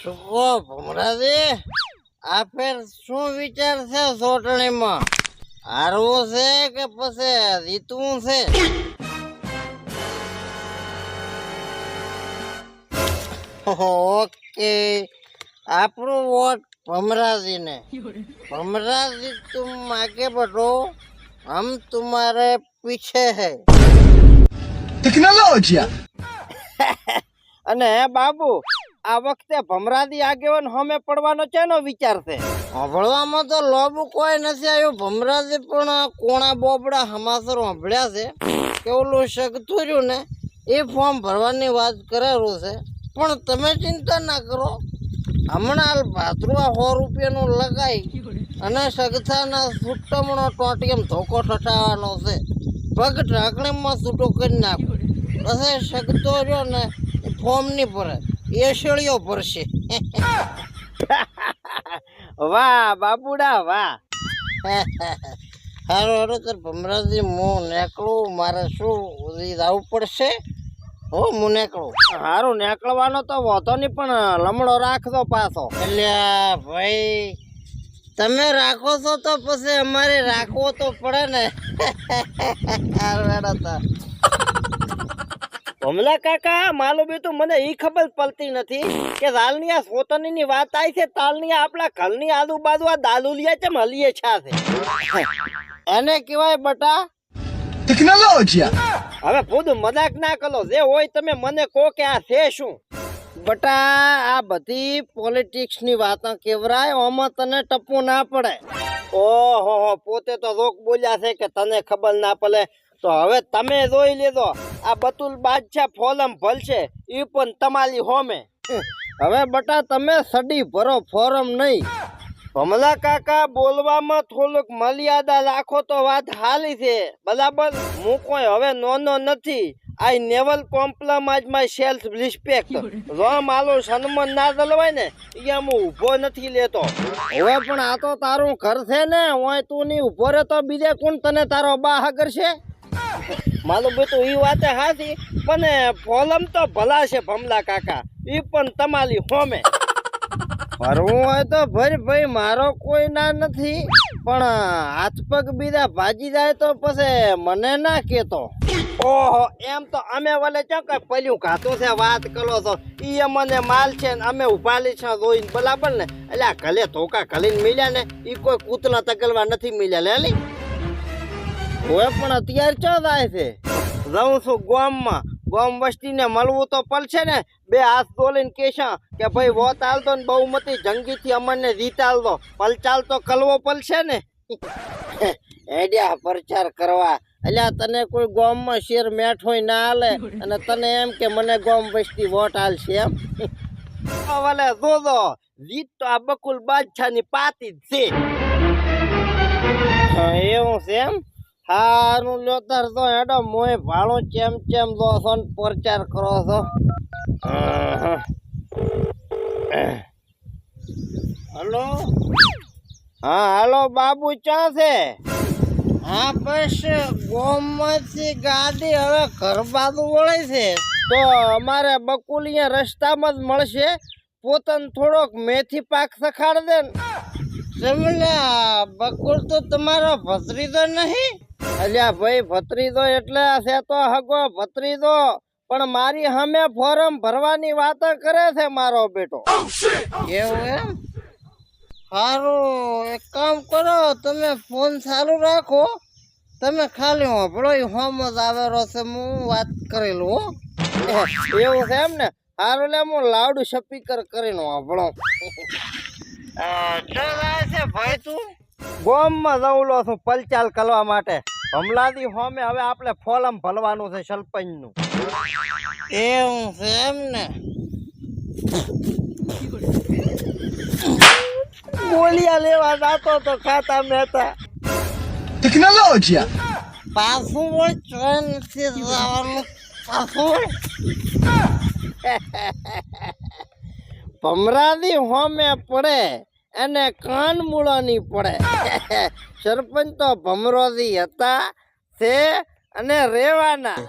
સુકો ભમરાજી આ ફેર શું વિચાર છે સોટણીમાં? હારવું છે કે પછી જીતવું છે? ઓકે, આપણો વોટ भमराजी। भमराजी तुम आगे बढ़ो, हम तुम्हारे पीछे है। टेक्नोलॉजी અને હે બાબુ, આ વખતે ભમરાજી આગેવાન હમે પડવાનો ચેનો વિચાર છે? સાંભળવામાં તો લોબુ કોઈ નથી આવ્યું. ભમરાજી પણ કોણા બોબડા હમાસર સાંભળ્યા છે કે ઓલું શકતું રહ્યું ને એ ફોર્મ ભરવાની વાત કરેલું છે. પણ તમે ચિંતા ના કરો, હમણાં ભાતરુઆ 100 રૂપિયાનું લગાઈ અને સગથાના સુટ્ટમણો ટોટિયમ ધોકો ઠઠાવવાનો છે. પગ ઢાંકણીમાં છૂટો કરી નાખો, પછી સગતો રહ્યો ને ફોર્મ નહીં ભરે, એ શેળીઓ ભરશે. વાહ બાબુડા વાહ. હારું હારું તાર ભમરાજી, હું નીકળું, મારે શું જવું પડશે. હો હું નીકળું. હારું નીકળવાનો તો વાંધો નહીં, પણ લમડો રાખજો પાછો. એટલે ભાઈ તમે રાખો છો તો પછી અમારે રાખવો તો પડે ને. ભમલા કાકા, માલું બી તો મને ઈ ખબર પડતી નથી કે દાલની આ સોતનીની વાત આવી છે. તાલની આપણા ઘરની આજુબાજુ આ દાલુલિયા ચમ હલીએ છે. એને કહેવાય બટા टेक्नोलॉजी। હવે ખુદ મજાક ના કરો, જે હોય તમે મને કહો કે આ છે શું. બટા આ બધી પોલિટિક્સ ની વાતો કેવરાય, ઓમાં તને ટપવું ના પડે. ઓહો પોતે તો રોક બોલ્યા છે કે તને ખબર ના પડે. તો હવે તમે જોઈ લેજો, આ બતુલ બાદશાહ ફોરમ ભરશે એ પણ તમારી હોમે. હવે બટા તમે સડી ભરો, ફોરમ નહીં. ભમલા કાકા, બોલવામાં થોડુંક મર્યાદા રાખો તો વાત હાલી છે, બરાબર? હું કોઈ હવે નોનો નથી. I never compromise my self respect. જો મારું સન્માન ના જળવાય ને અહીંયા હું ઊભો નથી લેતો. હવે પણ આ તો તારું ઘર છે ને, હોય તું નહીં ઊભો રહે તો બીજે કોણ તને તારો બાહ કરશે? મારું બેટું એ વાતે હાથી, પણ ફોલમ તો ભલા છે ભમલા કાકા, એ પણ તમારી હોમે. ભરવું હોય તો ભર ભાઈ, મારો કોઈ ના નથી, પણ હાથ પગ બીજા ભાજી જાય તો પછી મને ના કેતો. ઓહો, એમ તો અમે વલે ચોક્કસ પલ્યું ઘાતું છે વાત કરો છો. ઈ મને માલ છે ને અમે ઉભાલી છે જોઈને, બરાબર ને? એટલે આ ગલે ધોકા ગલીને મળ્યા ને ઈ કોઈ કૂતલા તકલવા નથી મળ્યા. લેલી હોય પણ અત્યારે ચો જાય છે. જઉં છું ગામમાં, ગામ વસ્તીને મળવું તો પડશે ને. બે હાથ તોલીને કેશા કે ભાઈ વોટ આલતો ને બહુમતી જંગીથી અમને જીતાલ દો, પલચાલ તો કલવો પડશે ને. એડિયા પ્રચાર કરવા, એટલે તને કોઈ ગામમાં શેર મેઠ હોય ના હાલે અને તને એમ કે મને ગામ વસ્તી વોટ આલશે એમ. ભલે જોજો, જીત તો આ બકુલ બાદશાહની પાતી જ છે. એવું છે એમ? હારું લ્યોતર તો હેડો, મોય ભાળો ચેમ ચેમ દો છો ને પ્રચાર કરો છો. હલો, હા હાલો બાબુ, ક્યાં છે? હા બસ ગોમમાંથી ગાડી હવે ઘર બાજુ વળે છે, તો અમારે બકુલ અહીંયા રસ્તામાં જ મળશે. પોતાને થોડોક મેથી પાક સખાડ દે ને. સમજ્યા? બકુલ તો તમારો ભત્રીજો નહીં? અલ્યા ભાઈ, ભત્રીજો એટલે છે તો હગો ભત્રીજો, પણ મારી સામે ફોરમ ભરવાની વાતો કરે છે મારો બેટો. એવું એમ? સારું, એક કામ કરો, તમે ફોન ચાલુ રાખો, તમે ખાલી હોભળો, હોમ જ આવેલો છે, હું વાત કરેલું. એવું છે એમ ને? સારું, લે હું લાઉડ સ્પીકર કરીને હોભળો. છે ભાઈ તું? ગોમમાં જવલો છું પલચાલ કરવા માટે. હમલાથી હોમે હવે આપણે ફોરમ ભરવાનું છે સરપંચનું. એવું છે એમ ને? બોલિયા લેવા જાતો તો ખાતા મહેતા. टेक्नोलॉजी પાછું વળી ટ્રેન થી જવાનું. પાછું ભમરાદી હોમે પડે અને કાન મૂળાની પડે. સરપંચ તો ભમરોજી હતા, છે અને રેવાના.